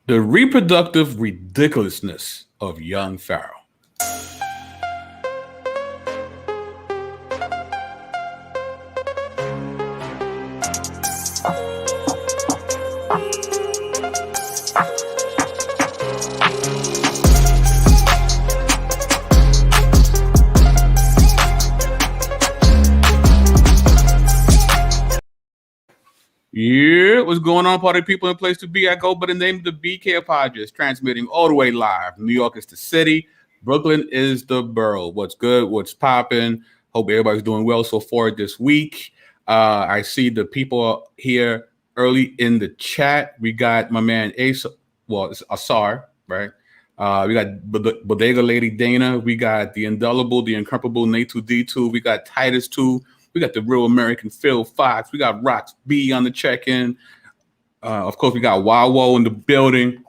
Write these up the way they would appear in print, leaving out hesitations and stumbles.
The reproductive ridiculousness of young Pharaoh. Yeah, what's going on, party people and place to be? I go by the name of the BK Apologist, transmitting all the way live. New York is the city. Brooklyn is the borough. What's good? What's popping? Hope everybody's doing well so far this week. I see the people here early in the chat. We got my man Ace, well, it's Asar, right? We got Bodega Lady Dana. We got the Indelible, the Incomparable Nate2D2. We got Titus 2. We got the Real American Phil Fox. We got Rox B on the check-in. Of course, we got Wawo in the building.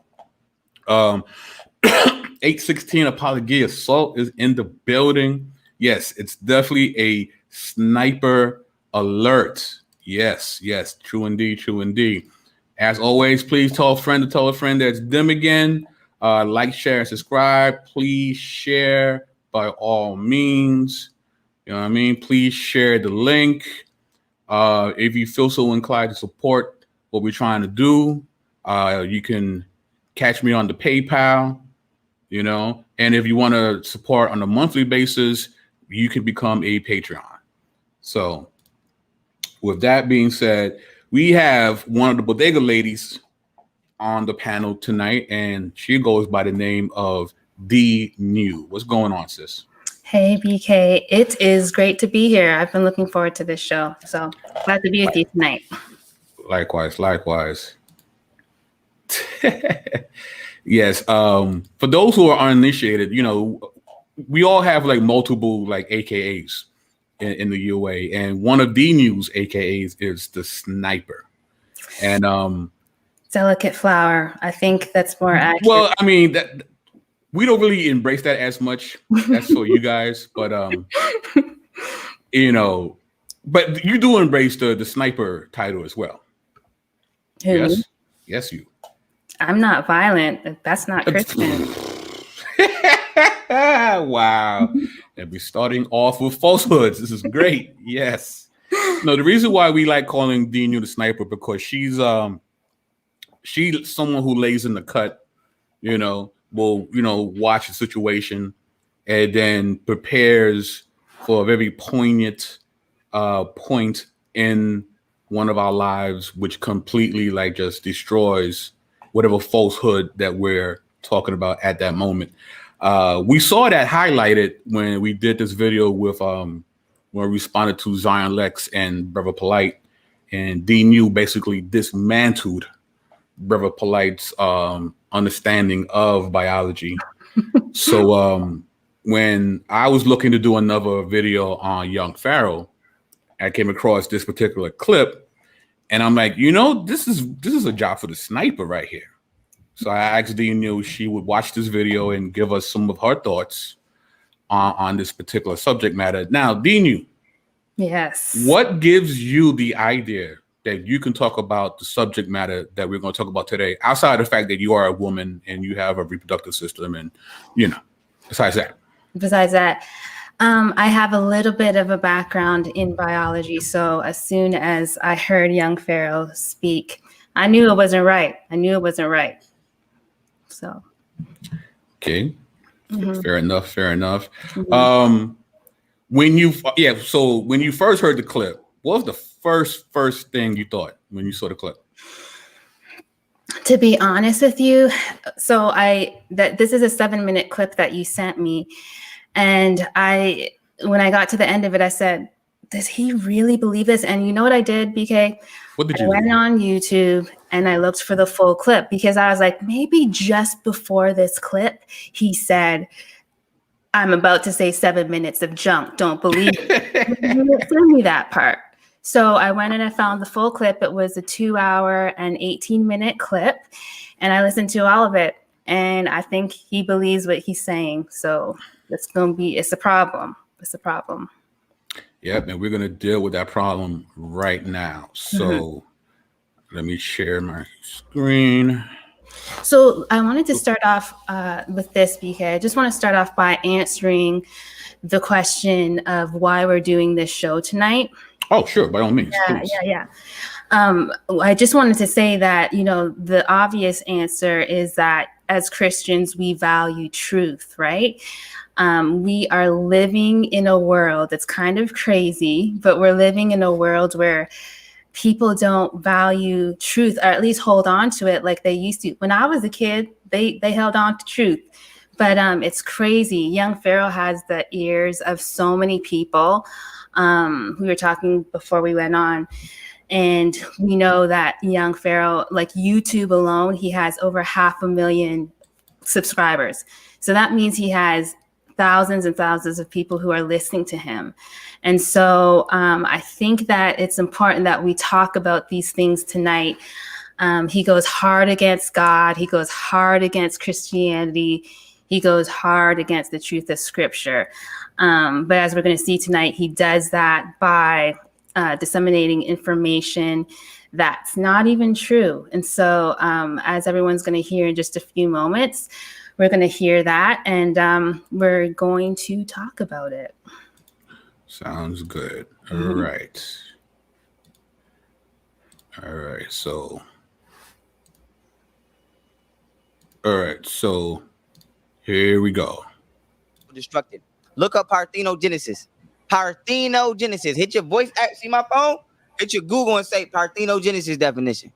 816 Apologia Assault is in the building. Yes, it's definitely a sniper alert. Yes, true indeed. As always, please tell a friend to tell a friend that it's them again. Like, share, and subscribe. Please share by all means. You know what I mean? Please share the link. If you feel so inclined to support what we're trying to do, you can catch me on the PayPal, you know. And if you want to support on a monthly basis, you can become a Patreon. So with that being said, we have one of the Bodega ladies on the panel tonight, and she goes by the name of DNEW. What's going on, sis? Hey, BK. It is great to be here. I've been looking forward to this show. So glad to be with you tonight. Likewise. Yes. For those who are uninitiated, you know, we all have like multiple like AKAs in the UA. And one of DNEW's AKAs is the Sniper. And Delicate Flower. I think that's more accurate. Well, I mean, that we don't really embrace that as much. That's for you guys, but you know, but you do embrace the Sniper title as well. Who? Yes, you. I'm not violent. That's not Christian. Wow. And we're starting off with falsehoods. This is great. Yes. No, the reason why we like calling DNEW the Sniper because she's someone who lays in the cut, you know, will, you know, watch the situation and then prepares for a very poignant point in one of our lives, which completely like just destroys whatever falsehood that we're talking about at that moment. We saw that highlighted when we did this video with when we responded to Zion Lex and Brother Polite, and DNEW basically dismantled Brother Polite's understanding of biology. So when I was looking to do another video on young Pharaoh, I came across this particular clip, and I'm like, you know, this is a job for the Sniper right here. So I asked DNEW if she would watch this video and give us some of her thoughts on this particular subject matter. Now, DNEW, Yes. what gives you the idea that you can talk about the subject matter that we're going to talk about today, outside of the fact that you are a woman and you have a reproductive system, and you know, besides that? I have a little bit of a background in biology, so as soon as I heard young Pharaoh speak, I knew it wasn't right. So okay, fair enough. Mm-hmm. When you first heard the clip, what was the first thing you thought when you saw the clip? To be honest with you, so this is a 7-minute clip that you sent me, and when I got to the end of it, I said, does he really believe this? And you know what I did, BK? What did you do? I went on YouTube and I looked for the full clip because I was like, maybe just before this clip, he said, I'm about to say 7 minutes of junk. Don't believe it. You didn't send me that part. So I went and I found the full clip. It was a 2-hour and 18-minute clip. And I listened to all of it. And I think he believes what he's saying. So it's a problem. Yep, and we're going to deal with that problem right now. So let me share my screen. So I wanted to start off with this because I just want to start off by answering the question of why we're doing this show tonight. Oh, sure, by all means. Yeah. I just wanted to say that, the obvious answer is that as Christians, we value truth, right? We are living in a world that's kind of crazy, but we're living in a world where people don't value truth, or at least hold on to it like they used to. When I was a kid, they held on to truth. But it's crazy. Young Pharaoh has the ears of so many people. We were talking before we went on. And we know that young Pharaoh, like YouTube alone, he has over 500,000 subscribers. So that means he has thousands and thousands of people who are listening to him. And so I think that it's important that we talk about these things tonight. He goes hard against God. He goes hard against Christianity. He goes hard against the truth of Scripture. But as we're going to see tonight, he does that by disseminating information that's not even true. And so as everyone's going to hear in just a few moments, we're going to hear that, and we're going to talk about it. Sounds good. All right. So here we go. Destructive. Look up Parthenogenesis. Parthenogenesis. Hit your voice app. See my phone? Hit your Google and say Parthenogenesis definition.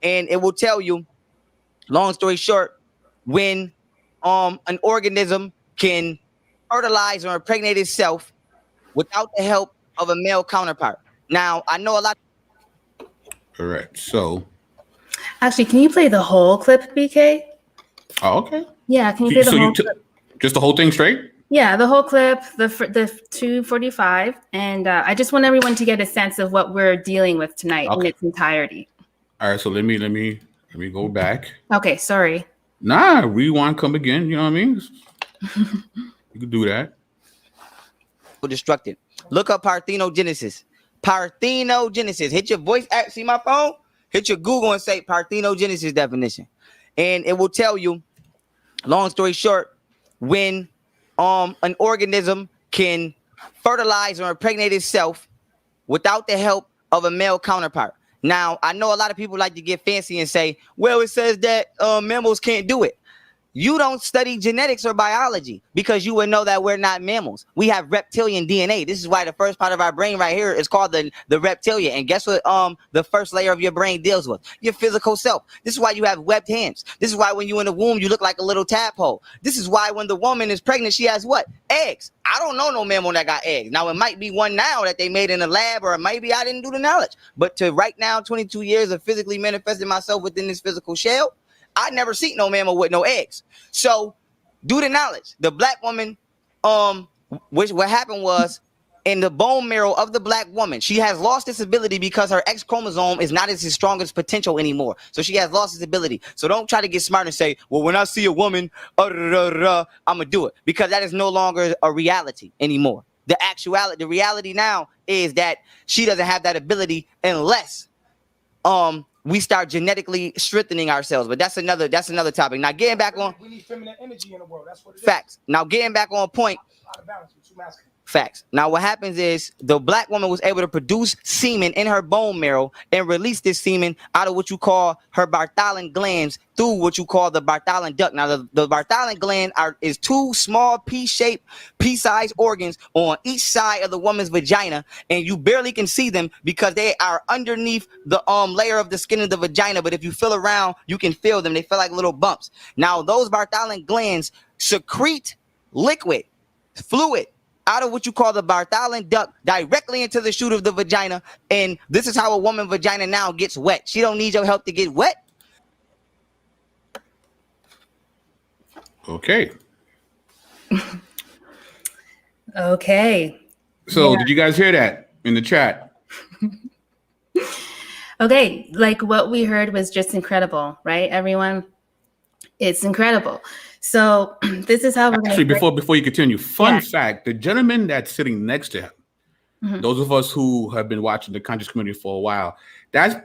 And it will tell you, long story short, when an organism can fertilize or impregnate itself without the help of a male counterpart. Now, I know a lot. All right. So actually, can you play the whole clip, BK? Oh, okay. Yeah, can you play the whole clip? Just the whole thing straight? Yeah, the whole clip, the 2:45, and I just want everyone to get a sense of what we're dealing with tonight in its entirety. All right, so let me go back. Okay, sorry. Nah, rewind, come again. You know what I mean? You could do that. Destructive. Look up Parthenogenesis. Parthenogenesis. Hit your voice app. See my phone? Hit your Google and say Parthenogenesis definition, and it will tell you. Long story short, when an organism can fertilize or impregnate itself without the help of a male counterpart. Now, I know a lot of people like to get fancy and say, well, it says that mammals can't do it. You don't study genetics or biology because you would know that we're not mammals. We have reptilian DNA. This is why the first part of our brain right here is called the reptilia. And guess what the first layer of your brain deals with? Your physical self. This is why you have webbed hands. This is why when you're in the womb, you look like a little tadpole. This is why when the woman is pregnant, she has what? Eggs. I don't know no mammal that got eggs. Now, it might be one now that they made in a lab, or maybe I didn't do the knowledge. But to right now, 22 years of physically manifesting myself within this physical shell, I never seen no mammal with no eggs. So do the knowledge. The black woman, which what happened was in the bone marrow of the black woman, she has lost this ability because her X chromosome is not as strong as potential anymore. So she has lost this ability. So don't try to get smart and say, well, when I see a woman, I'm gonna do it, because that is no longer a reality anymore. The reality now is that she doesn't have that ability unless we start genetically strengthening ourselves. But that's another topic. Now getting back on, we need feminine energy in the world. That's what it facts. Is. Now getting back on point. Out of balance, we're too masculine. Facts. Now what happens is the black woman was able to produce semen in her bone marrow and release this semen out of what you call her Bartholin glands through what you call the Bartholin duct. Now the Bartholin gland is two small pea-shaped, pea-sized organs on each side of the woman's vagina, and you barely can see them because they are underneath the layer of the skin of the vagina. But if you feel around, you can feel them. They feel like little bumps. Now those Bartholin glands secrete liquid, fluid, out of what you call the Bartholin duct directly into the chute of the vagina. And this is how a woman's vagina now gets wet. She don't need your help to get wet. Okay. Okay. So did you guys hear that in the chat? Okay. Like what we heard was just incredible, right, everyone? It's incredible. So this is how we're actually before you continue. Fun fact: the gentleman that's sitting next to him Mhm. Those of us who have been watching the conscious community for a while, that's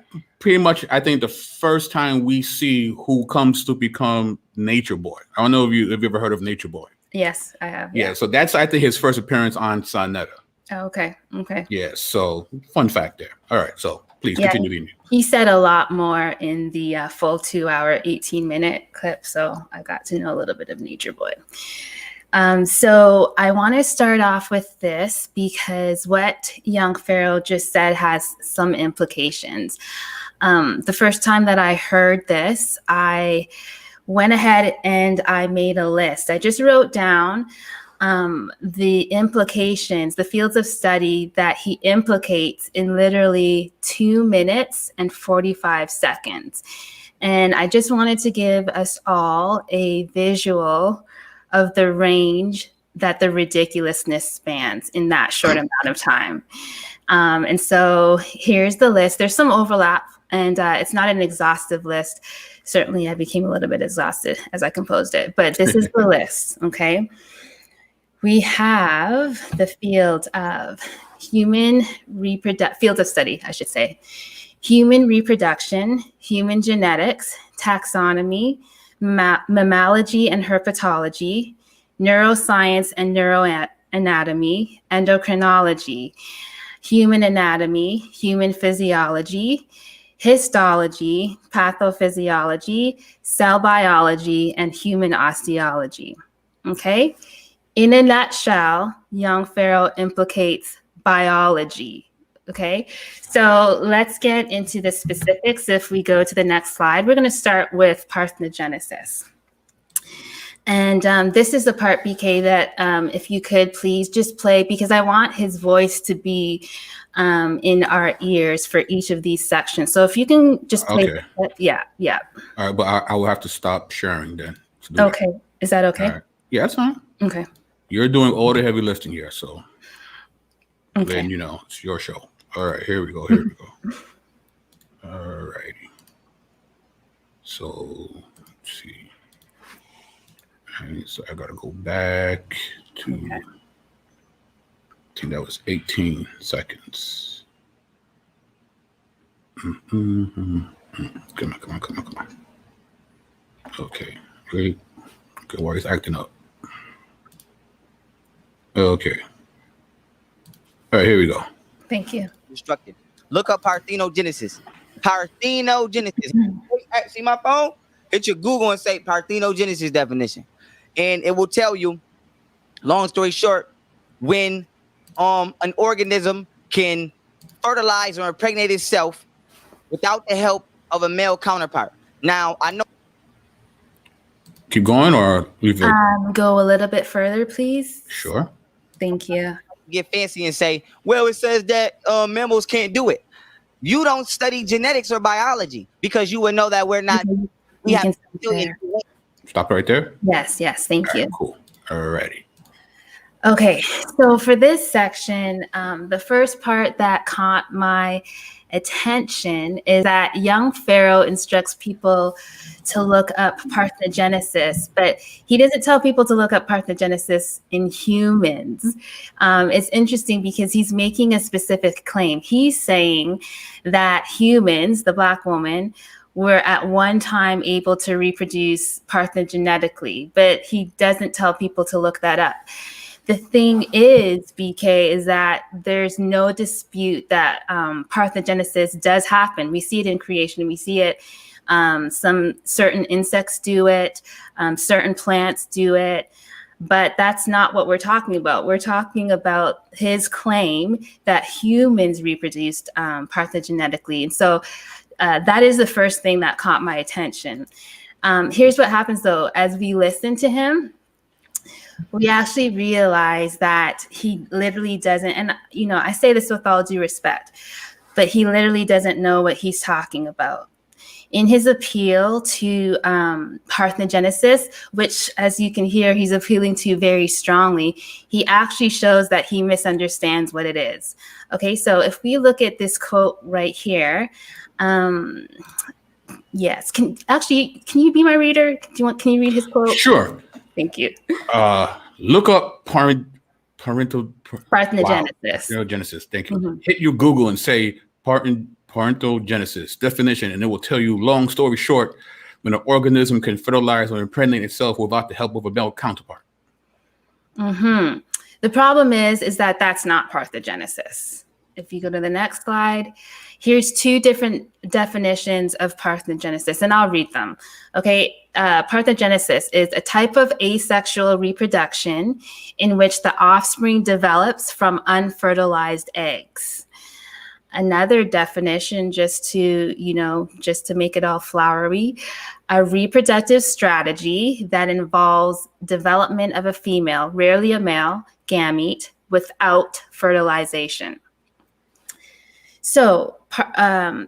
pretty much, I think, the first time we see who comes to become Nature Boy. I don't know if you've ever heard of Nature Boy. Yes, I have. Yeah, so that's, I think, his first appearance on Sonetta. Oh, okay. Okay. Yeah, so fun fact there. All right, so please Yeah. continue. He said a lot more in the full 2 hour, 18-minute clip. So I got to know a little bit of Nature Boy. So I want to start off with this because what young Pharaoh just said has some implications. The first time that I heard this, I went ahead and I made a list. I just wrote down the implications, the fields of study that he implicates in literally 2 minutes and 45 seconds. And I just wanted to give us all a visual of the range that the ridiculousness spans in that short amount of time. And so here's the list. There's some overlap, and it's not an exhaustive list. Certainly, I became a little bit exhausted as I composed it, but this is the list, okay? We have the field of fields of study, I should say. Human reproduction, human genetics, taxonomy, mammalogy and herpetology, neuroscience and neuroanatomy, endocrinology, human anatomy, human physiology, histology, pathophysiology, cell biology, and human osteology. Okay? In a nutshell, young Pharaoh implicates biology. Okay, so let's get into the specifics. If we go to the next slide, we're going to start with parthenogenesis. And this is the part, BK, that if you could please just play, because I want his voice to be in our ears for each of these sections. So if you can just play. Okay. Yeah. All right, but I will have to stop sharing then. Okay, is that okay? Right. Yeah, that's fine. Okay. You're doing all the heavy lifting here, so Okay. then, it's your show. All right, here we go. All righty. So, let's see. So I got to go back to, I think that was 18 seconds. Come on. Okay, great. Okay, why he's acting up. Okay. All right, here we go. Thank you. Reproductive. Look up Parthenogenesis. Parthenogenesis. See my phone? Hit your Google and say Parthenogenesis definition. And it will tell you, long story short, when an organism can fertilize or impregnate itself without the help of a male counterpart. Now, I know. Keep going or leave it? Go a little bit further, please. Sure. Thank you. Get fancy and say, well, it says that mammals can't do it. You don't study genetics or biology because you would know that we're not. We have Stop right there. Yes. Thank you. Cool. Alrighty. Okay, so for this section, the first part that caught my attention is that young Pharaoh instructs people to look up parthenogenesis, but he doesn't tell people to look up parthenogenesis in humans. It's interesting because he's making a specific claim. He's saying that humans, the Black woman, were at one time able to reproduce parthenogenetically, but he doesn't tell people to look that up. The thing is, BK, is that there's no dispute that parthenogenesis does happen. We see it in creation. We see it. Some certain insects do it. Certain plants do it. But that's not what we're talking about. We're talking about his claim that humans reproduced parthenogenetically. And so that is the first thing that caught my attention. Here's what happens, though. As we listen to him, we actually realize that he literally doesn't, and I say this with all due respect, but he literally doesn't know what he's talking about. In his appeal to parthenogenesis, which, as you can hear, he's appealing to very strongly, he actually shows that he misunderstands what it is. Okay, so if we look at this quote right here, yes, can you be my reader? Can you read his quote? Sure. Thank you. Look up Parthenogenesis. Thank you. Mhm. Hit your Google and say parthenogenesis definition, and it will tell you, long story short, when an organism can fertilize or impregnate itself without the help of a male counterpart. Mm-hmm. The problem is that that's not parthenogenesis. If you go to the next slide, here's two different definitions of parthenogenesis, and I'll read them. Okay, parthenogenesis is a type of asexual reproduction in which the offspring develops from unfertilized eggs. Another definition, just to make it all flowery, a reproductive strategy that involves development of a female, rarely a male, gamete without fertilization. So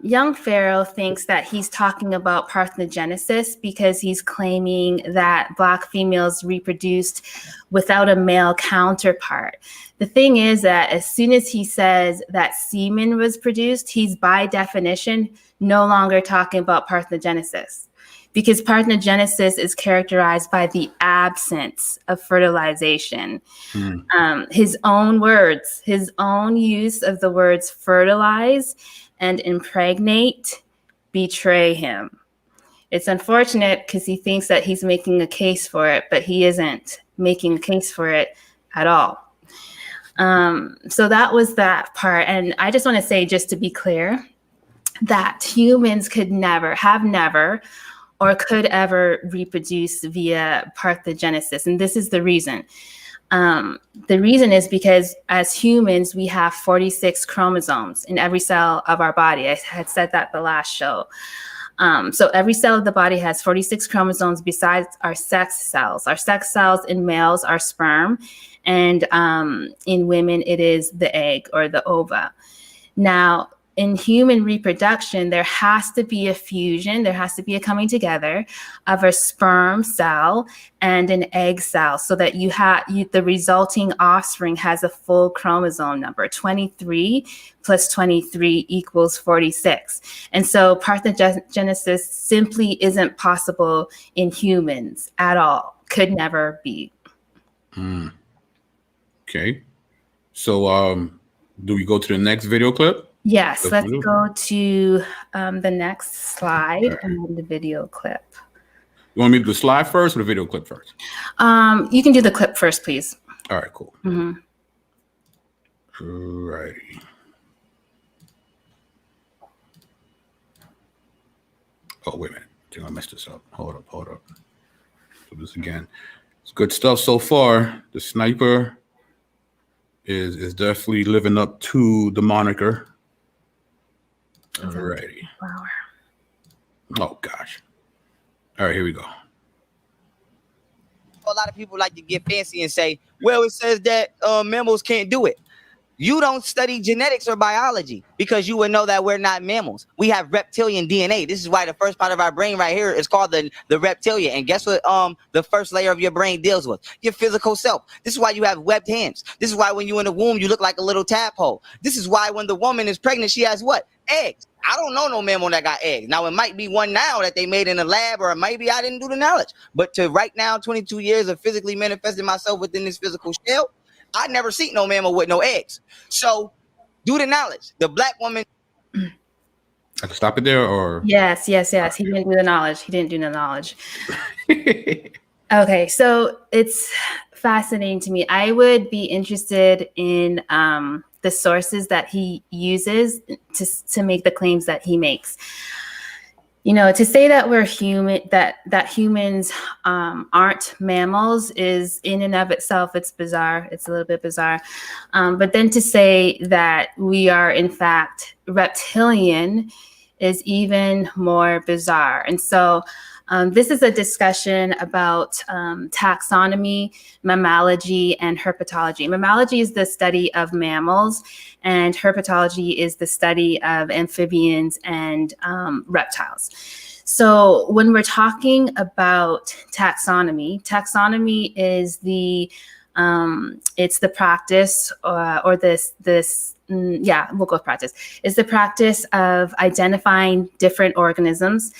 young Pharaoh thinks that he's talking about parthenogenesis because he's claiming that Black females reproduced without a male counterpart. The thing is that as soon as he says that semen was produced, he's by definition no longer talking about parthenogenesis, because parthenogenesis is characterized by the absence of fertilization. His own words, his own use of the words fertilize and impregnate betray him. It's unfortunate because he thinks that he's making a case for it, but he isn't making a case for it at all. So that was that part. And I just want to say, just to be clear, that humans could never, or could ever reproduce via parthenogenesis. And this is the reason. The reason is because as humans, we have 46 chromosomes in every cell of our body. I had said that the last show. So every cell of the body has 46 chromosomes besides our sex cells. Our sex cells in males are sperm, and in women, it is the egg or the ova. Now, in human reproduction, there has to be a fusion, there has to be a coming together of a sperm cell and an egg cell so that the resulting offspring has a full chromosome number. 23 plus 23 equals 46. And so parthenogenesis simply isn't possible in humans at all, could never be. Okay. So do we go to the next video clip? Yes, let's go to the next slide and the video clip. You want me to do the slide first or the video clip first? You can do the clip first, please. All right, cool. Mm-hmm. Righty. Oh, wait a minute. I think I messed this up. Hold up. Do this again. It's good stuff so far. The sniper is definitely living up to the moniker. Alrighty. Flower. Oh gosh. All right, here we go. A lot of people like to get fancy and say, well, it says that mammals can't do it. You don't study genetics or biology because you would know that we're not mammals. We have reptilian DNA. This is why the first part of our brain right here is called the reptilia. And guess what the first layer of your brain deals with? Your physical self. This is why you have webbed hands. This is why when you're in the womb, you look like a little tadpole. This is why when the woman is pregnant, she has what? Eggs. I don't know no mammal that got eggs. Now, it might be one now that they made in a lab, or maybe I didn't do the knowledge. But to right now, 22 years of physically manifesting myself within this physical shell, I never seen no mammal with no eggs. So do the knowledge. The Black woman. I can stop it there, or? Yes. He didn't do the knowledge. Okay, so it's fascinating to me. I would be interested in the sources that he uses to make the claims that he makes. You know, to say that we're human, that humans aren't mammals is in and of itself, it's bizarre. It's a little bit bizarre. But then to say that we are in fact reptilian is even more bizarre. And so this is a discussion about taxonomy, mammalogy, and herpetology. Mammalogy is the study of mammals, and herpetology is the study of amphibians and reptiles. So when we're talking about taxonomy is it's the practice we'll go with practice. It's the practice of identifying different organisms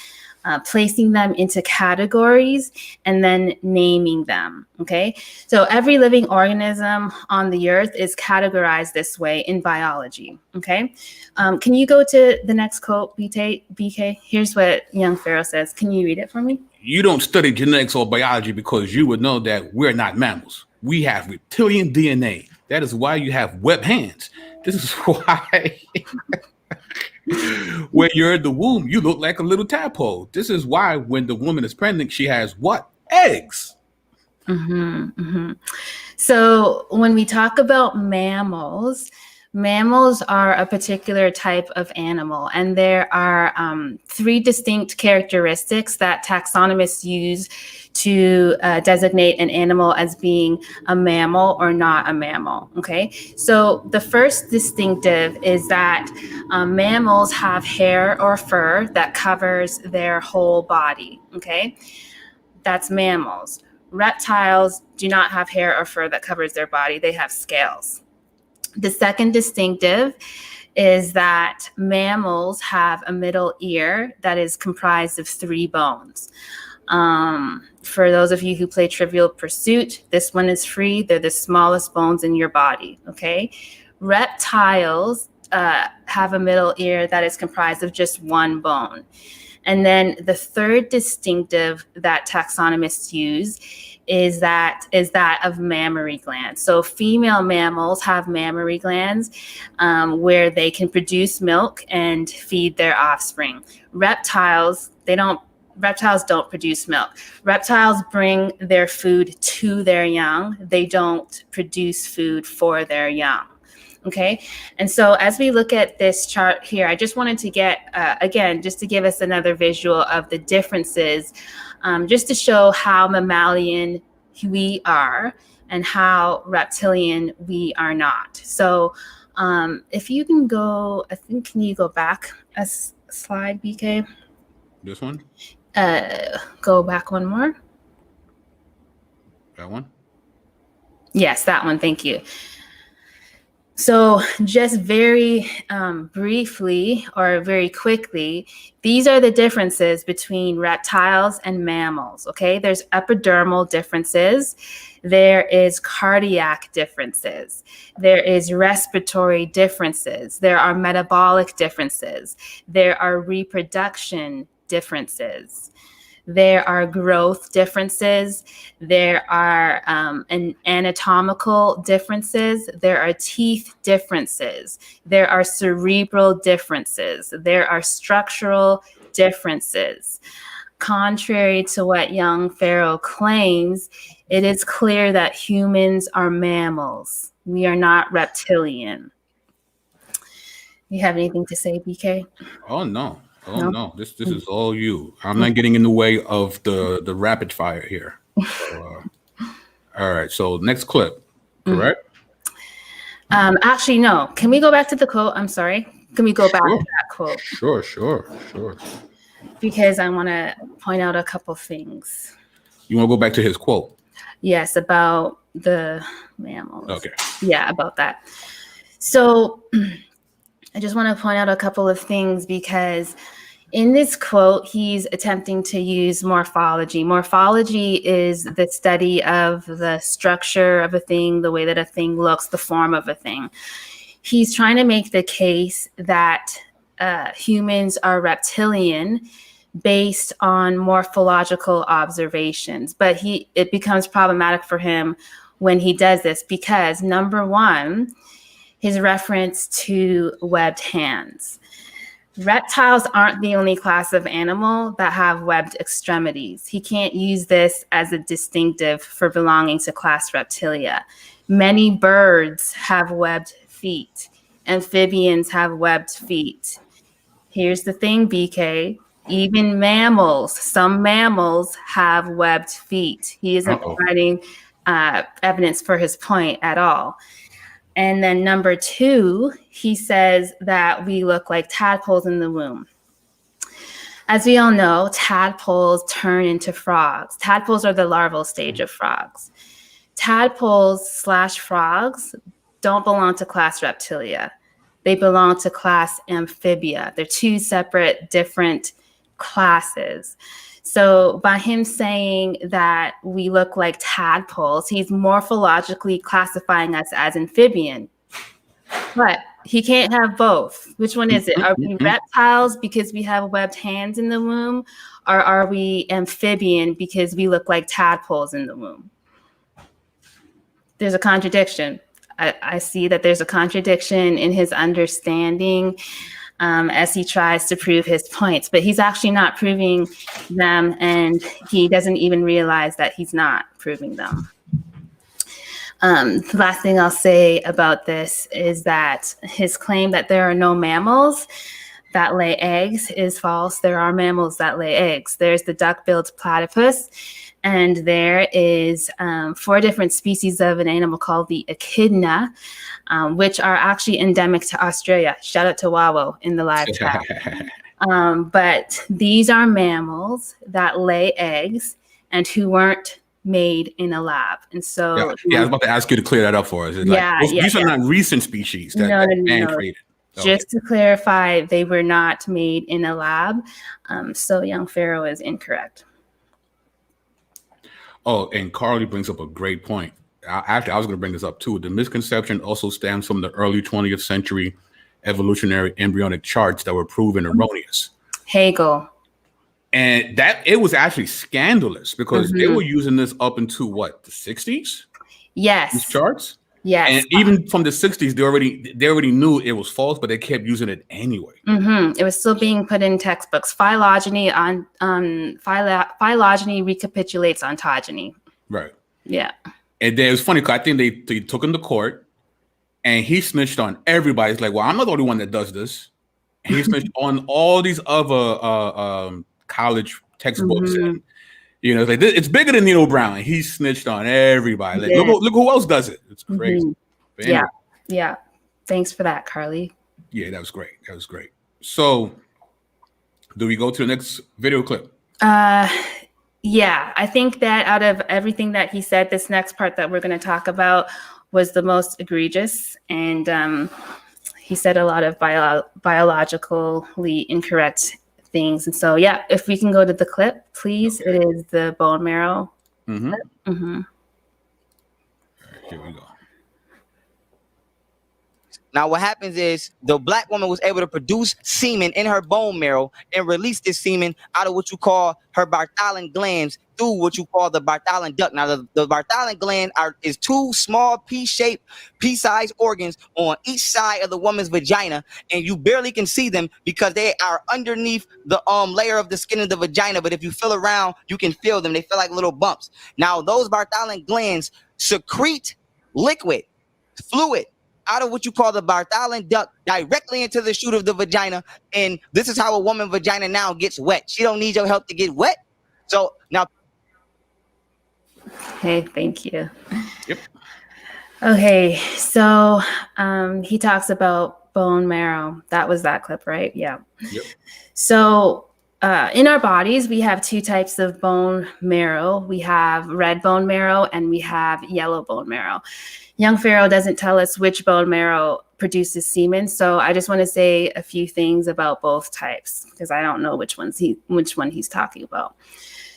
placing them into categories, and then naming them, okay? So every living organism on the earth is categorized this way in biology, okay? Can you go to the next quote, BK? Here's what young Pharaoh says. Can you read it for me? You don't study genetics or biology because you would know that we're not mammals. We have reptilian DNA. That is why you have webbed hands. This is why when you're in the womb, you look like a little tadpole. This is why when the woman is pregnant, she has what? Eggs. So when we talk about mammals, mammals are a particular type of animal, and there are 3 distinct characteristics that taxonomists use to designate an animal as being a mammal or not a mammal, okay? So the first distinctive is that mammals have hair or fur that covers their whole body, okay? That's mammals. Reptiles do not have hair or fur that covers their body. They have scales. The second distinctive is that mammals have a middle ear that is comprised of 3 bones. For those of you who play Trivial Pursuit, this one is free. They're the smallest bones in your body, okay? Reptiles have a middle ear that is comprised of just 1 bone. And then the third distinctive that taxonomists use is that of mammary glands. So female mammals have mammary glands where they can produce milk and feed their offspring. Reptiles don't produce milk. Reptiles bring their food to their young. They don't produce food for their young. Okay, and so as we look at this chart here, I just wanted to get, again, just to give us another visual of the differences, just to show how mammalian we are and how reptilian we are not. So if you can go, can you go back a slide, BK? This one? Go back one more. That one? Yes, that one, thank you. So just very briefly or very quickly, these are the differences between reptiles and mammals, okay? There's epidermal differences. There is cardiac differences. There is respiratory differences. There are metabolic differences. There are reproduction differences. There are growth differences. There are anatomical differences. There are teeth differences. There are cerebral differences. There are structural differences. Contrary to what young Pharaoh claims, it is clear that humans are mammals. We are not reptilian. You have anything to say, BK? Oh, no. Oh, no. This is all you. I'm not getting in the way of the rapid fire here. So, all right. So next clip, correct? Actually, no. Can we go back to the quote? I'm sorry. Can we go back to that quote? Sure. Because I want to point out a couple things. You want to go back to his quote? Yes, about the mammals. Okay. Yeah, about that. So I just want to point out a couple of things because in this quote, he's attempting to use morphology. Morphology is the study of the structure of a thing, the way that a thing looks, the form of a thing. He's trying to make the case that humans are reptilian based on morphological observations. But it becomes problematic for him when he does this because, number one, his reference to webbed hands. Reptiles aren't the only class of animal that have webbed extremities. He can't use this as a distinctive for belonging to class Reptilia. Many birds have webbed feet. Amphibians have webbed feet. Here's the thing, BK. Even mammals, some mammals have webbed feet. He isn't providing evidence for his point at all. And then number two, he says that we look like tadpoles in the womb. As we all know, tadpoles turn into frogs. Tadpoles are the larval stage of frogs. Tadpoles/frogs don't belong to class Reptilia. They belong to class Amphibia. They're two separate, different classes. So by him saying that we look like tadpoles, he's morphologically classifying us as amphibian. But he can't have both. Which one is it? Are we reptiles because we have webbed hands in the womb? Or are we amphibian because we look like tadpoles in the womb? There's a contradiction. I see that there's a contradiction in his understanding as he tries to prove his points, but he's actually not proving them, and he doesn't even realize that he's not proving them. The last thing I'll say about this is that his claim that there are no mammals that lay eggs is false. There are mammals that lay eggs. There's the duck-billed platypus, and there is 4 different species of an animal called the echidna, which are actually endemic to Australia. Shout out to Wawo in the live chat. But these are mammals that lay eggs and who weren't made in a lab. And so I was about to ask you to clear that up for us. These are not recent species that man created. Just to clarify, they were not made in a lab. So young Pharaoh is incorrect. Oh, and Carly brings up a great point. Actually, I was going to bring this up too. The misconception also stems from the early 20th century evolutionary embryonic charts that were proven erroneous. Hegel. And that it was actually scandalous because they were using this up into what, the 60s? Yes. These charts? Yes. And even from the 60s, they already knew it was false, but they kept using it anyway. It was still being put in textbooks. Phylogeny recapitulates ontogeny. Right. Yeah. And then it was funny because I think they took him to court and he snitched on everybody. It's like, well, I'm not the only one that does this. And he snitched on all these other college textbooks. And, it's like, it's bigger than Nino Brown. He snitched on everybody. Like, look who else does it. It's crazy. Anyway. Yeah. Thanks for that, Carly. Yeah, that was great. So, do we go to the next video clip? Yeah, I think that out of everything that he said, this next part that we're going to talk about was the most egregious. And he said a lot of biologically incorrect things. And so, yeah, if we can go to the clip, please. Okay. It is the bone marrow. Here we go. Now, what happens is the black woman was able to produce semen in her bone marrow and release this semen out of what you call her Bartholin glands through what you call the Bartholin duct. Now, the Bartholin gland is 2 small pea-shaped, pea-sized organs on each side of the woman's vagina, and you barely can see them because they are underneath the layer of the skin of the vagina. But if you feel around, you can feel them. They feel like little bumps. Now, those Bartholin glands secrete liquid, fluid, out of what you call the Bartholin duct directly into the chute of the vagina. And this is how a woman's vagina now gets wet. She don't need your help to get wet. So now. Okay, thank you. Yep. Okay, so he talks about bone marrow. That was that clip, right? Yeah. Yep. So in our bodies, we have 2 types of bone marrow. We have red bone marrow and we have yellow bone marrow. Young Pharaoh doesn't tell us which bone marrow produces semen, so I just want to say a few things about both types because I don't know which one he's talking about.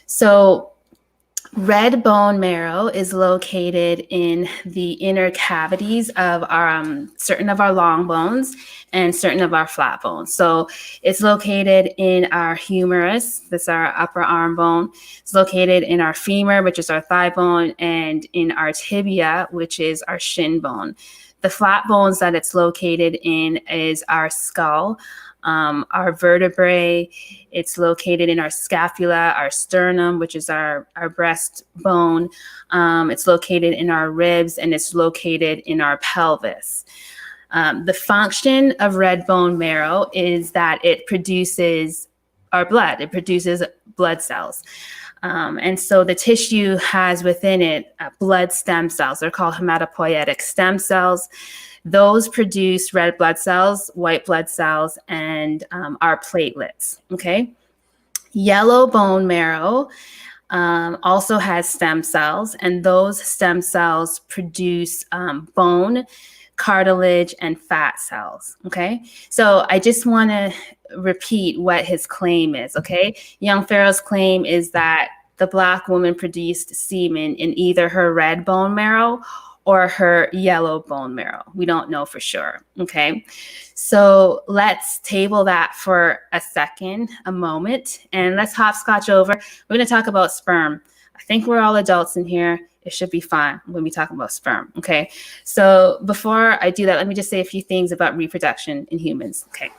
So red bone marrow is located in the inner cavities of our certain of our long bones and certain of our flat bones. So it's located in our humerus, this is our upper arm bone. It's located in our femur, which is our thigh bone, and in our tibia, which is our shin bone. The flat bones that it's located in is our skull, our vertebrae. It's located in our scapula, our sternum, which is our breast bone. It's located in our ribs, and it's located in our pelvis. The function of red bone marrow is that it produces our blood. It produces blood cells. And so the tissue has within it blood stem cells. They're called hematopoietic stem cells. Those produce red blood cells, white blood cells, and our platelets, okay? Yellow bone marrow also has stem cells, and those stem cells produce bone, cartilage, and fat cells, okay? So I just want to repeat what his claim is, okay? Young Pharaoh's claim is that the Black woman produced semen in either her red bone marrow or her yellow bone marrow. We don't know for sure, okay? So let's table that for a second, a moment, and let's hopscotch over. We're gonna talk about sperm. I think we're all adults in here. It should be fine when we talk about sperm, okay? So before I do that, let me just say a few things about reproduction in humans, okay?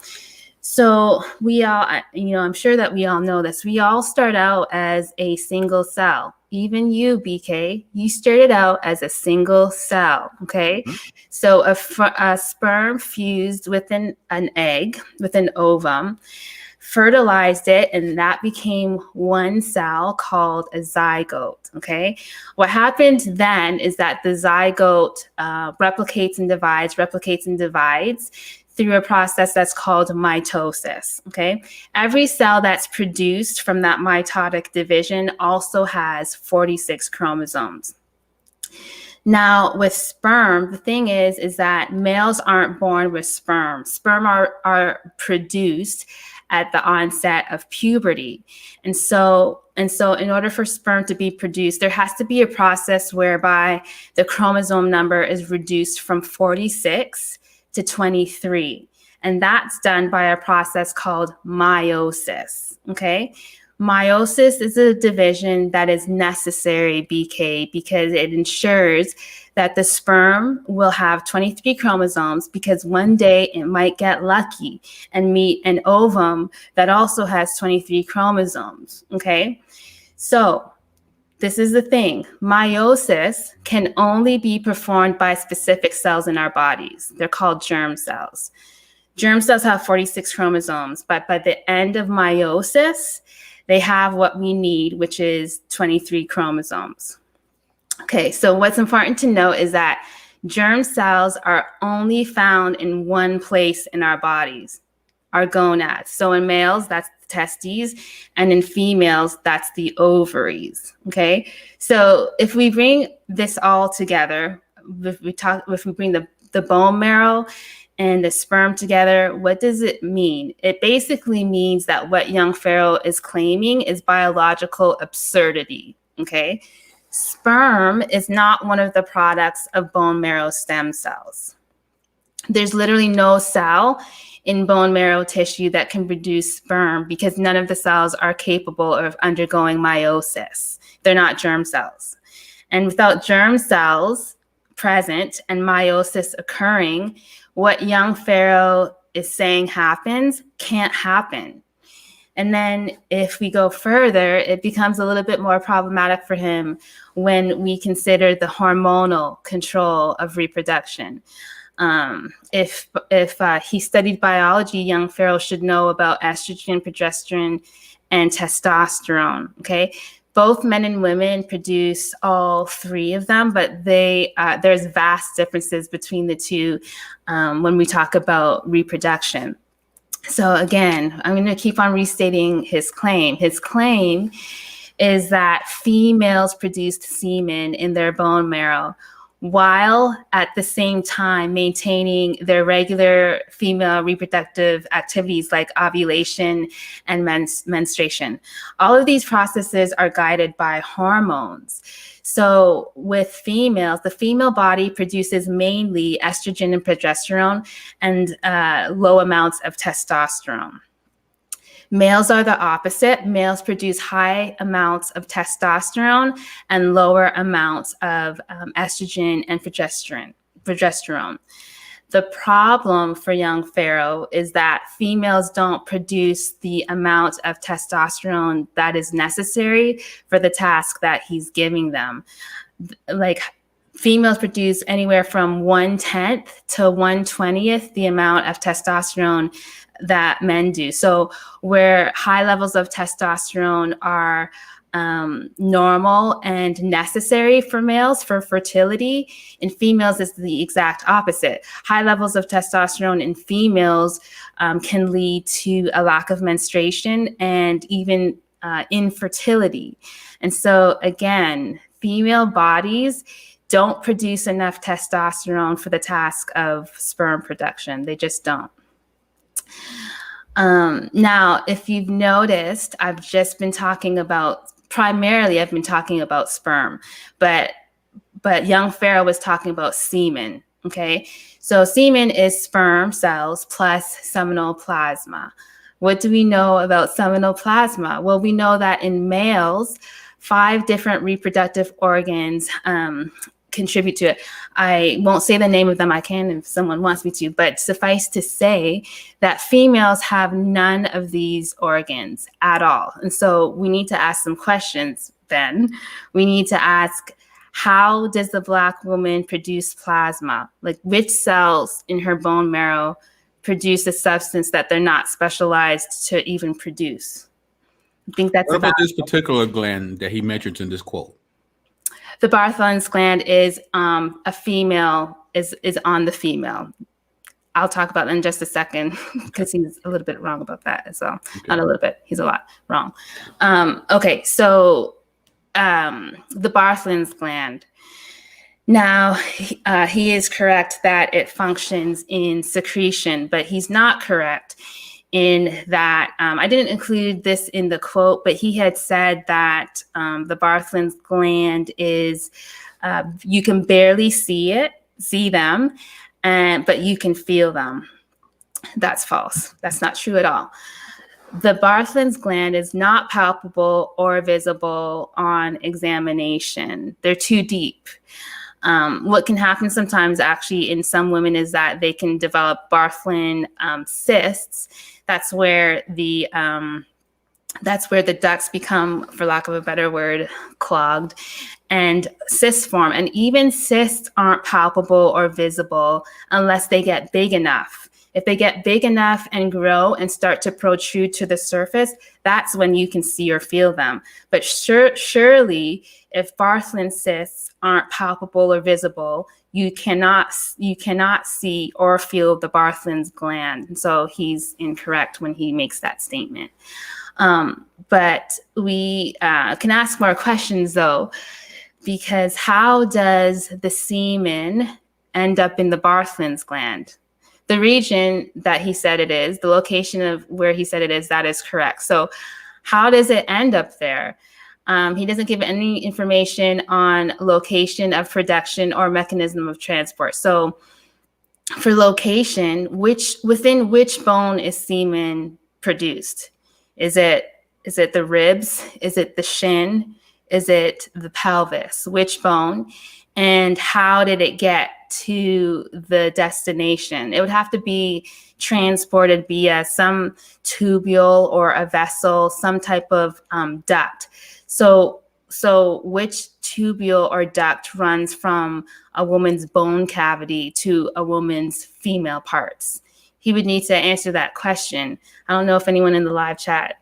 So we all, I'm sure that we all know this. We all start out as a single cell. Even you, BK, you started out as a single cell, okay? Mm-hmm. So a sperm fused with an egg, with an ovum, fertilized it, and that became one cell called a zygote, okay? What happened then is that the zygote replicates and divides through a process that's called mitosis, okay? Every cell that's produced from that mitotic division also has 46 chromosomes. Now, with sperm, the thing is that males aren't born with sperm. Sperm are produced at the onset of puberty. And so in order for sperm to be produced, there has to be a process whereby the chromosome number is reduced from 46 to 23. And that's done by a process called meiosis, okay? Meiosis is a division that is necessary, BK, because it ensures that the sperm will have 23 chromosomes, because one day it might get lucky and meet an ovum that also has 23 chromosomes, okay? So this is the thing. Meiosis can only be performed by specific cells in our bodies. They're called germ cells. Germ cells have 46 chromosomes, but by the end of meiosis, they have what we need, which is 23 chromosomes. Okay, so what's important to note is that germ cells are only found in one place in our bodies, our gonads. So in males, that's the testes, and in females, that's the ovaries, okay? So if we bring this all together, if we bring the bone marrow and the sperm together, what does it mean? It basically means that what young Pharaoh is claiming is biological absurdity, okay? Sperm is not one of the products of bone marrow stem cells. There's literally no cell in bone marrow tissue that can produce sperm because none of the cells are capable of undergoing meiosis. They're not germ cells. And without germ cells present and meiosis occurring, what young Pharaoh is saying happens can't happen. And then if we go further, it becomes a little bit more problematic for him when we consider the hormonal control of reproduction. If he studied biology, young Pharaoh should know about estrogen, progesterone, and testosterone, okay? Both men and women produce all three of them, but there's vast differences between the two when we talk about reproduction. So again, I'm going to keep on restating his claim. His claim is that females produced semen in their bone marrow while at the same time maintaining their regular female reproductive activities like ovulation and menstruation. All of these processes are guided by hormones. So with females, the female body produces mainly estrogen and progesterone and low amounts of testosterone. Males are the opposite. Males produce high amounts of testosterone and lower amounts of estrogen and progesterone. The problem for young Pharaoh is that females don't produce the amount of testosterone that is necessary for the task that he's giving them. Like, females produce anywhere from 1/10 to 1/20th the amount of testosterone that men do. So where high levels of testosterone are normal and necessary for males for fertility, in females is the exact opposite. High levels of testosterone in females can lead to a lack of menstruation and even infertility. And so again, female bodies don't produce enough testosterone for the task of sperm production. They just don't. Now, if you've noticed, I've been talking about sperm, but young Pharaoh was talking about semen. Okay, so semen is sperm cells plus seminal plasma. What do we know about seminal plasma? Well, we know that in males, 5 different reproductive organs contribute to it. I won't say the name of them. I can if someone wants me to, but suffice to say that females have none of these organs at all. And so we need to ask some questions then. We need to ask, how does the Black woman produce plasma? Like, which cells in her bone marrow produce a substance that they're not specialized to even produce? I think that's what about this particular gland that he mentions in this quote? The Bartholin's gland is a female, is on the female. I'll talk about that in just a second because he's a little bit wrong about that. So not a little bit, he's a lot wrong. Okay, so the Bartholin's gland. Now, he is correct that it functions in secretion, but he's not correct in that, I didn't include this in the quote, but he had said that the Bartholin's gland is, you can barely see them, but you can feel them. That's false. That's not true at all. The Bartholin's gland is not palpable or visible on examination. They're too deep. What can happen sometimes actually in some women is that they can develop Bartholin cysts. That's where the ducts become, for lack of a better word, clogged, and cysts form. And even cysts aren't palpable or visible unless they get big enough. If they get big enough and grow and start to protrude to the surface, that's when you can see or feel them. But surely, if Bartholin cysts aren't palpable or visible, you cannot see or feel the Bartholin's gland. And so he's incorrect when he makes that statement. But we can ask more questions though, because how does the semen end up in the Bartholin's gland? The region that he said it is, the location of where he said it is, that is correct. So how does it end up there? He doesn't give any information on location of production or mechanism of transport. So for location, within which bone is semen produced? Is it the ribs? Is it the shin? Is it the pelvis? Which bone? And how did it get to the destination? It would have to be transported via some tubule or a vessel, some type of duct. So which tubule or duct runs from a woman's bone cavity to a woman's female parts? He would need to answer that question. I don't know if anyone in the live chat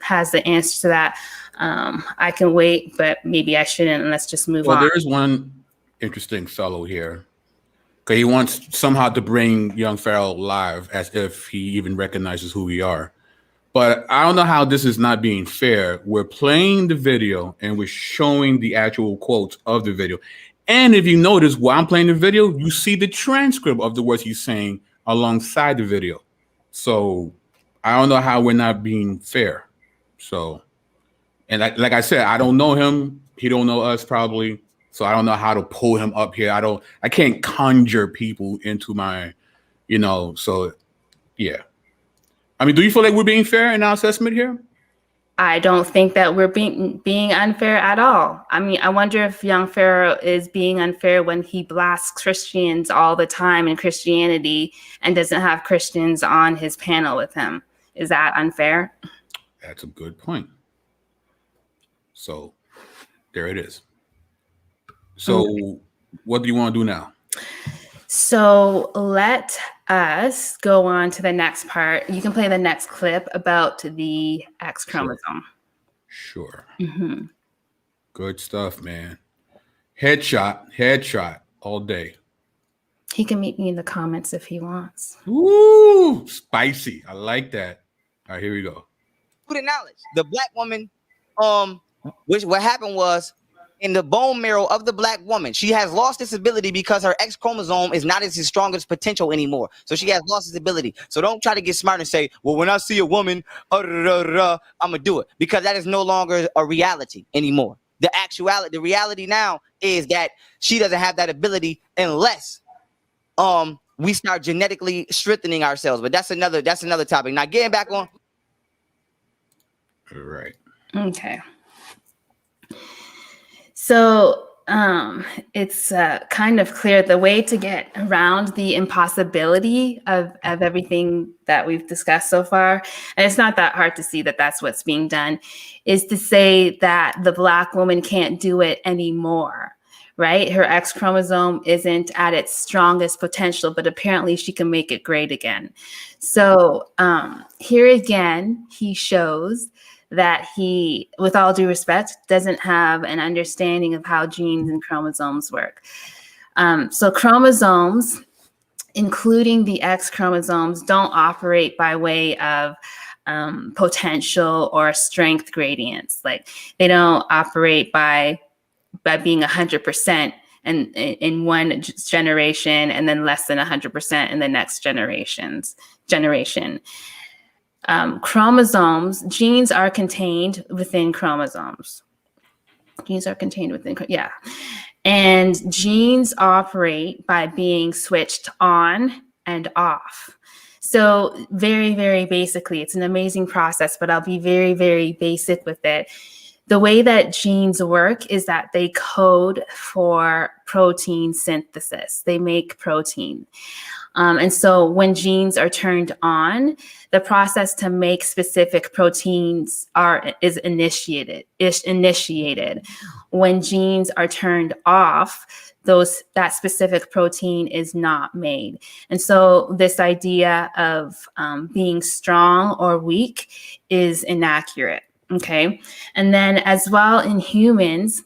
has the answer to that. I can wait, but maybe I shouldn't, and let's just move on. Well, there is one interesting fellow here. Okay, he wants somehow to bring young Pharaoh live as if he even recognizes who we are. But I don't know how this is not being fair. We're playing the video and we're showing the actual quotes of the video. And if you notice, while I'm playing the video, you see the transcript of the words he's saying alongside the video. So I don't know how we're not being fair. So, and like I said, I don't know him. He don't know us probably. So I don't know how to pull him up here. I can't conjure people into my, so yeah. I mean, do you feel like we're being fair in our assessment here? I don't think that we're being unfair at all. I mean, I wonder if young Pharaoh is being unfair when he blasts Christians all the time in Christianity and doesn't have Christians on his panel with him. Is that unfair? That's a good point. So there it is. So what do you want to do now? So let us go on to the next part. You can play the next clip about the X chromosome. Sure. Mm-hmm. Good stuff, man. Headshot all day. He can meet me in the comments if he wants. Ooh, spicy. I like that. All right, here we go. The knowledge. The Black woman, what happened was in the bone marrow of the black woman. She has lost this ability because her X chromosome is not as strong as potential anymore. So she has lost this ability. So don't try to get smart and say, well, when I see a woman, I'm gonna do it, because that is no longer a reality anymore. The reality now is that she doesn't have that ability unless we start genetically strengthening ourselves. But that's another topic. Now getting back on. All right. Okay. So it's kind of clear the way to get around the impossibility of everything that we've discussed so far, and it's not that hard to see that that's what's being done, is to say that the black woman can't do it anymore, right? Her X chromosome isn't at its strongest potential, but apparently she can make it great again. So here again, he shows that he, with all due respect, doesn't have an understanding of how genes and chromosomes work. So chromosomes, including the X chromosomes, don't operate by way of potential or strength gradients. Like they don't operate by being 100% in one generation and then less than 100% in the next generation. Chromosomes, genes are contained within chromosomes. And genes operate by being switched on and off. So very, very basically, it's an amazing process, but I'll be very, very basic with it. The way that genes work is that they code for protein synthesis. They make protein. And so when genes are turned on, the process to make specific proteins is initiated. When genes are turned off, that specific protein is not made. And so this idea of being strong or weak is inaccurate. Okay. And then as well in humans,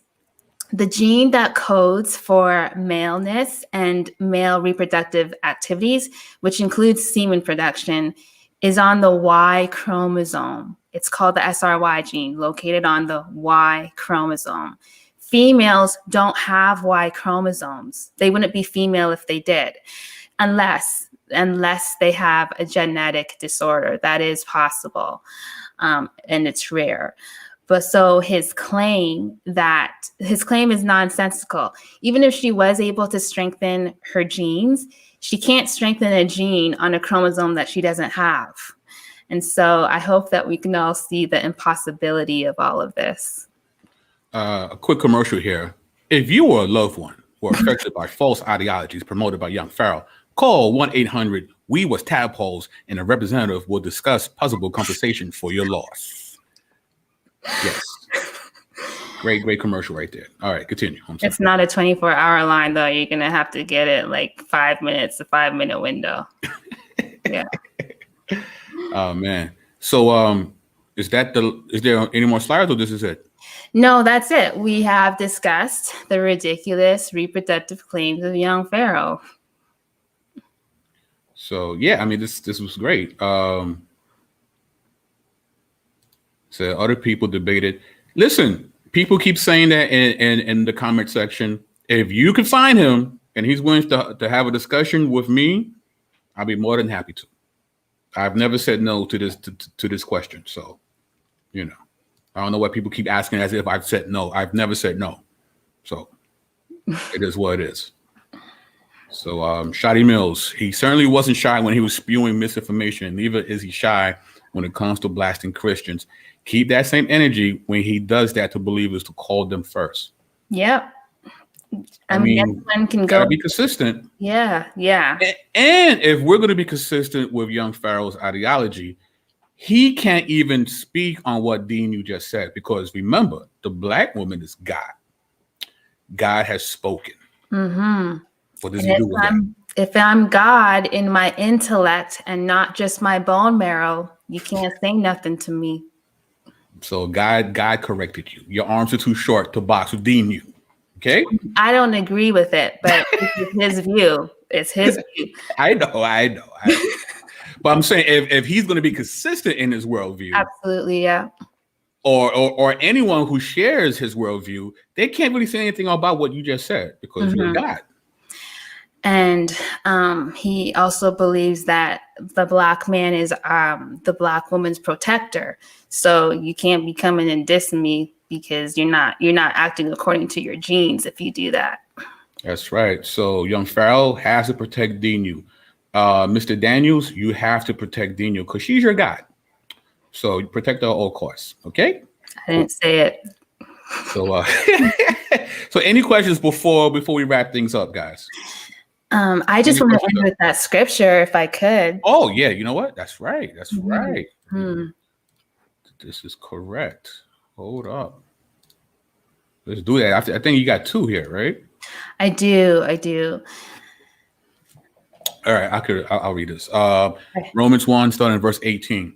the gene that codes for maleness and male reproductive activities, which includes semen production, is on the Y chromosome. It's called the SRY gene, located on the Y chromosome. Females don't have Y chromosomes. They wouldn't be female if they did, unless they have a genetic disorder. That is possible, and it's rare. But so his claim is nonsensical. Even if she was able to strengthen her genes, she can't strengthen a gene on a chromosome that she doesn't have. And so I hope that we can all see the impossibility of all of this. A quick commercial here. If you or a loved one were affected by false ideologies promoted by young Pharaoh, call 1-800-WE-WAS-TADPOLES and a representative will discuss possible compensation for your loss. Yes. Great commercial right there. All right, continue. It's not a 24-hour line, though. You're going to have to get it like 5 minutes, a 5-minute window. Yeah. Oh, man. So is there any more slides, or this is it? No, that's it. We have discussed the ridiculous reproductive claims of young Pharaoh. So, yeah, I mean, this was great. So other people debated. Listen, people keep saying that in the comment section. If you can find him and he's willing to have a discussion with me, I'll be more than happy to. I've never said no to this question. So, I don't know why people keep asking as if I've said no. I've never said no. So it is what it is. So Shotty Mills, he certainly wasn't shy when he was spewing misinformation. Neither is he shy when it comes to blasting Christians. Keep that same energy when he does that to believers, to call them first. Yep. I mean, everyone can go be consistent. Yeah. And if we're going to be consistent with young Pharaoh's ideology, he can't even speak on what DNEW just said, because remember, the black woman is God. God has spoken. Mm-hmm. What does he do with that? If I'm God in my intellect and not just my bone marrow, you can't say nothing to me. So God corrected you. Your arms are too short to box with DNEW. Okay? I don't agree with it, but it's his view. It's his view. I know. But I'm saying if he's going to be consistent in his worldview. Absolutely, yeah. or anyone who shares his worldview, they can't really say anything about what you just said because you're God. And he also believes that the black man is the black woman's protector. So you can't be coming and dissing me because you're not acting according to your genes if you do that. That's right. So young Pharaoh has to protect DNEW. Mr. Daniels, you have to protect DNEW because she's your God. So you protect her at all costs. Okay? I didn't say it. So so any questions before we wrap things up, guys? I just want to end with that scripture, if I could. Oh, yeah. You know what? That's right. That's right. This is correct. Hold up. Let's do that. I think you got 2 here, right? I do. All right. I'll read this. Romans 1, starting in verse 18.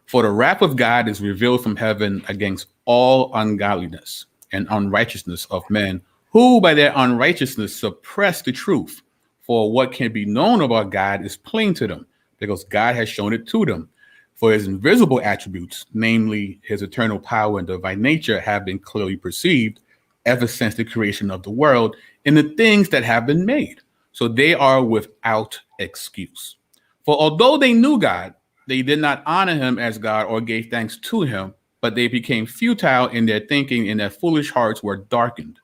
For the wrath of God is revealed from heaven against all ungodliness and unrighteousness of men who by their unrighteousness suppress the truth. For what can be known about God is plain to them, because God has shown it to them. For his invisible attributes, namely his eternal power and divine nature, have been clearly perceived ever since the creation of the world in the things that have been made. So they are without excuse. For although they knew God, they did not honor him as God or gave thanks to him, but they became futile in their thinking, and their foolish hearts were darkened.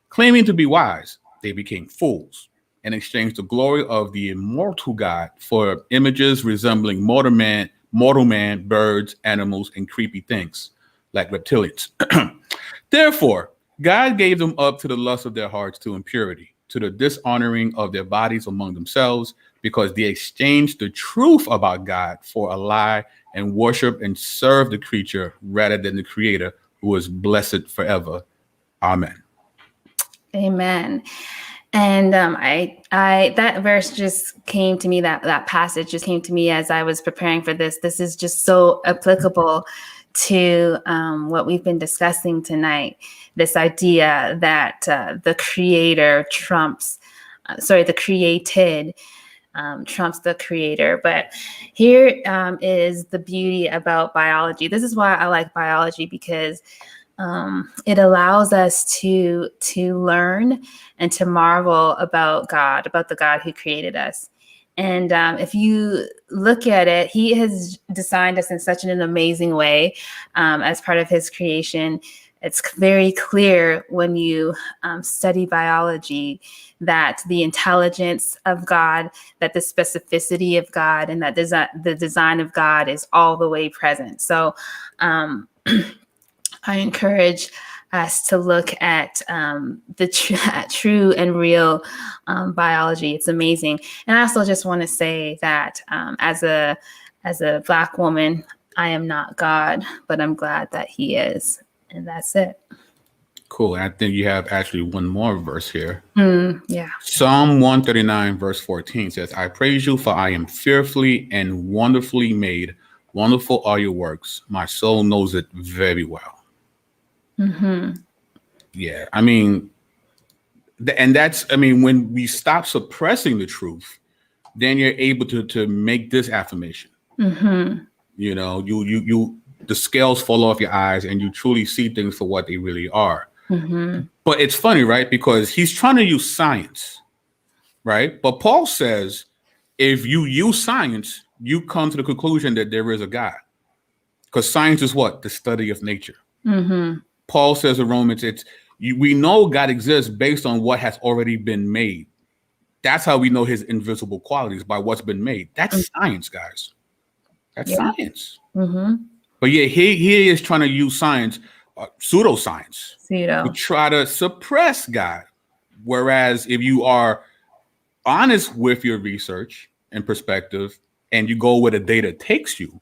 Claiming to be wise, they became fools and exchanged the glory of the immortal God for images resembling mortal man, birds, animals, and creepy things like reptilians. Therefore, God gave them up to the lust of their hearts, to impurity, to the dishonoring of their bodies among themselves, because they exchanged the truth about God for a lie and worship and serve the creature rather than the Creator, who is blessed forever. Amen. Amen. And I that verse just came to me, that passage just came to me as I was preparing for this. This is just so applicable to what we've been discussing tonight. This idea that the creator trumps, the created trumps the creator. But here is the beauty about biology. This is why I like biology, because it allows us to learn and to marvel about God, about the God who created us. And if you look at it, he has designed us in such an amazing way as part of his creation. It's very clear when you study biology that the intelligence of God, that the specificity of God, and that the design of God is all the way present. So I encourage us to look at the true and real biology. It's amazing. And I also just want to say that as a Black woman, I am not God, but I'm glad that he is. And that's it. Cool. And I think you have actually one more verse here. Yeah. Psalm 139 verse 14 says, I praise you, for I am fearfully and wonderfully made. Wonderful are your works. My soul knows it very well. Yeah, I mean, when we stop suppressing the truth, then you're able to make this affirmation. You know, you the scales fall off your eyes and you truly see things for what they really are. But it's funny, right? Because he's trying to use science, right? But Paul says, if you use science, you come to the conclusion that there is a God. Because science is what? The study of nature. Paul says in Romans, we know God exists based on what has already been made. That's how we know his invisible qualities, by what's been made. That's science, guys. That's science. But yeah, he is trying to use science, pseudoscience, to try to suppress God. Whereas if you are honest with your research and perspective, and you go where the data takes you,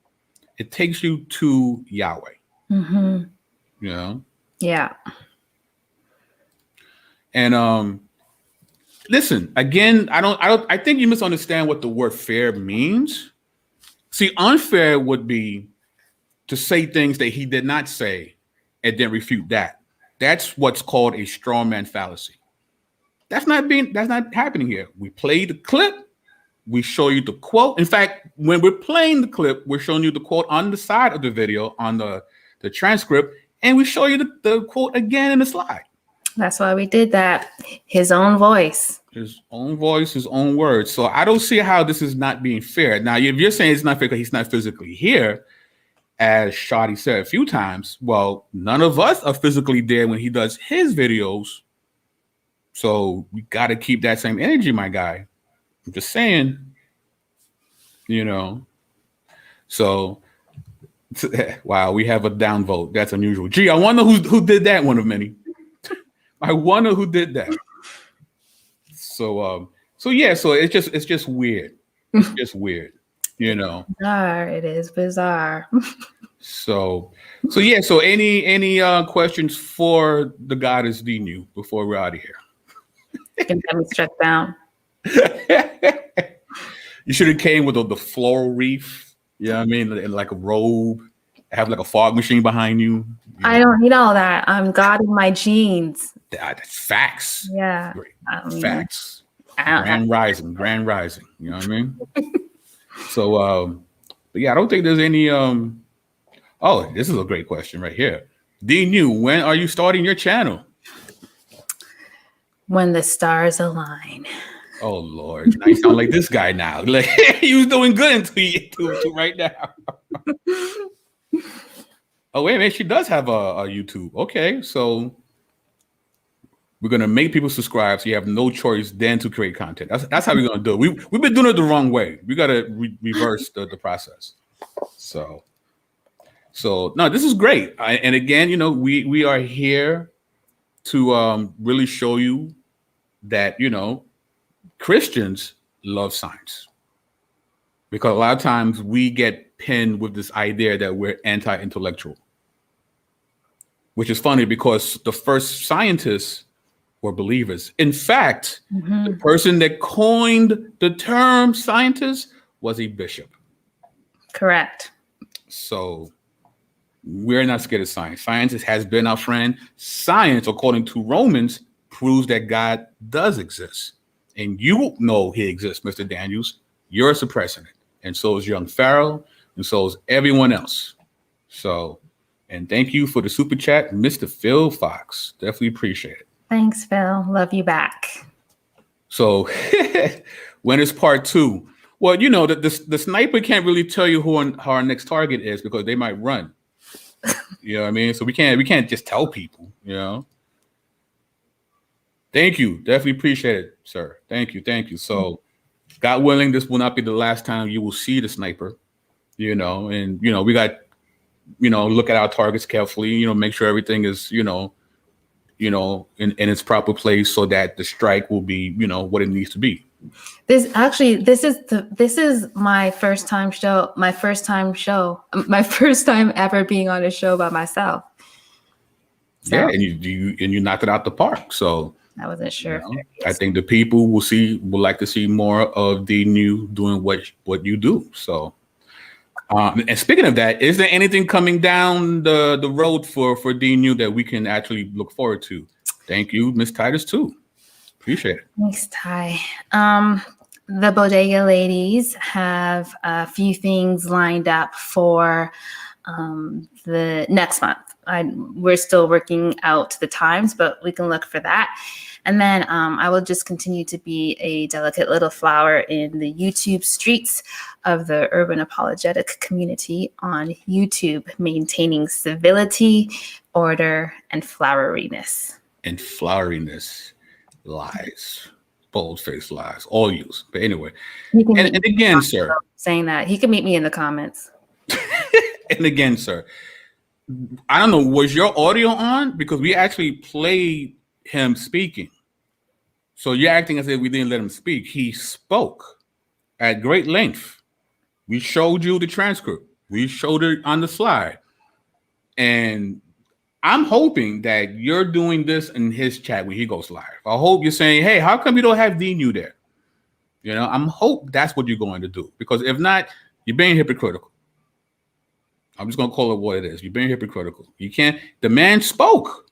it takes you to Yahweh. You know? Yeah. And listen, again, I think you misunderstand what the word fair means. See, unfair would be to say things that he did not say and then refute that. That's what's called a straw man fallacy. That's not happening here. We play the clip, we show you the quote. In fact, when we're playing the clip, we're showing you the quote on the side of the video, on the transcript, and we show you the quote again in the slide. That's why we did that. His own voice. His own voice, his own words. So I don't see how this is not being fair. Now, if you're saying it's not fair because he's not physically here, as Shadi said a few times, well, none of us are physically there when he does his videos. So we got to keep that same energy, my guy. I'm just saying, you know. So, wow, we have a downvote. That's unusual. Gee, I wonder who did that, one of many. I wonder who did that. So yeah, so it's just weird. It's just weird, you know. Bizarre. It is bizarre. So yeah, so any questions for the goddess DNEW before we're out of here? Can have me struck down. You should have came with the floral wreath, you know what I mean? And like a robe, have like a fog machine behind you. I don't need all that. I'm God in my jeans. That's facts. Yeah. Facts. Grand rising. You know what I mean? So, but yeah, I don't think there's any. Oh, this is a great question right here. DNEW, when are you starting your channel? When the stars align. Oh Lord, now you sound like this guy now. Like he was doing good until right now. Oh wait a minute, she does have a YouTube. Okay, so we're gonna make people subscribe, so you have no choice then to create content. That's how we're gonna do it. We've been doing it the wrong way. We gotta reverse the process. So no, this is great. And again, you know, we are here to really show you that, you know, Christians love science, because a lot of times we get pinned with this idea that we're anti-intellectual, which is funny because the first scientists were believers. In fact, the person that coined the term scientist was a bishop. Correct. So we're not scared of science. Science has been our friend. Science, according to Romans, proves that God does exist. And you know he exists, Mr. Daniels. You're suppressing it. And so is young Pharaoh, and so is everyone else. So, and thank you for the super chat, Mr. Phil Fox. Definitely appreciate it. Thanks, Phil. Love you back. So when is part 2? Well, you know, the sniper can't really tell you who our next target is because they might run. You know what I mean? So we can't just tell people, you know. Thank you. Definitely appreciate it, sir. Thank you. So God willing, this will not be the last time you will see the sniper, you know, and, you know, we got, you know, look at our targets carefully, you know, make sure everything is, you know, in its proper place so that the strike will be, you know, what it needs to be. This is my first time ever being on a show by myself. So, yeah. And you knocked it out the park. So I wasn't sure. You know, I think the people would like to see more of DNEW doing what you do. So, and speaking of that, is there anything coming down the road for DNEW that we can actually look forward to? Thank you, Miss Titus, too. Appreciate it. Thanks, Ty. The Bodega ladies have a few things lined up for the next month. We're still working out the times, but we can look for that. And then I will just continue to be a delicate little flower in the YouTube streets of the urban apologetic community on YouTube, maintaining civility, order, and floweriness. And floweriness, lies, bold-faced lies, all used. But anyway, and again, sir. Saying that, he can meet me in the comments. And again, sir, I don't know, was your audio on? Because we actually played him speaking. So you're acting as if we didn't let him speak. He spoke at great length. We showed you the transcript. We showed it on the slide. And I'm hoping that you're doing this in his chat when he goes live. I hope you're saying, hey, how come you don't have DNEW there? You know, I'm hope that's what you're going to do. Because if not, you're being hypocritical. I'm just going to call it what it is. You're being hypocritical. You can't. The man spoke.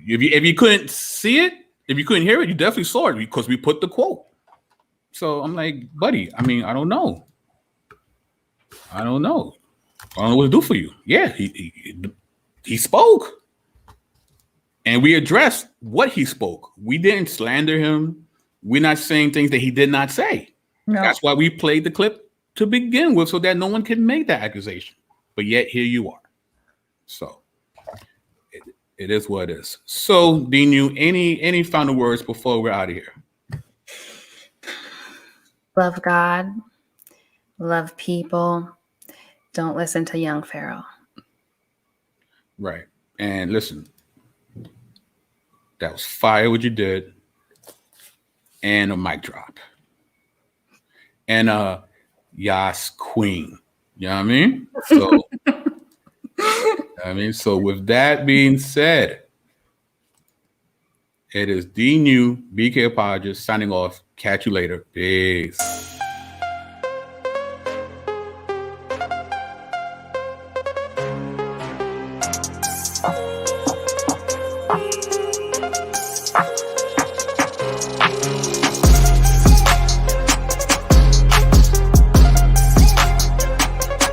If you couldn't see it, if you couldn't hear it, you definitely saw it because we put the quote. So I'm like, buddy, I mean, I don't know. I don't know what to do for you. Yeah, he spoke. And we addressed what he spoke. We didn't slander him. We're not saying things that he did not say. No. That's why we played the clip to begin with, so that no one can make that accusation. But yet here you are. So it is what it is. So, DNEW, any final words before we're out of here? Love God. Love people. Don't listen to young Pharaoh. Right. And listen, that was fire what you did. And a mic drop. And Yas Queen. You know what I mean? So so with that being said, it is DNEW, BK Apologist, signing off. Catch you later. Peace.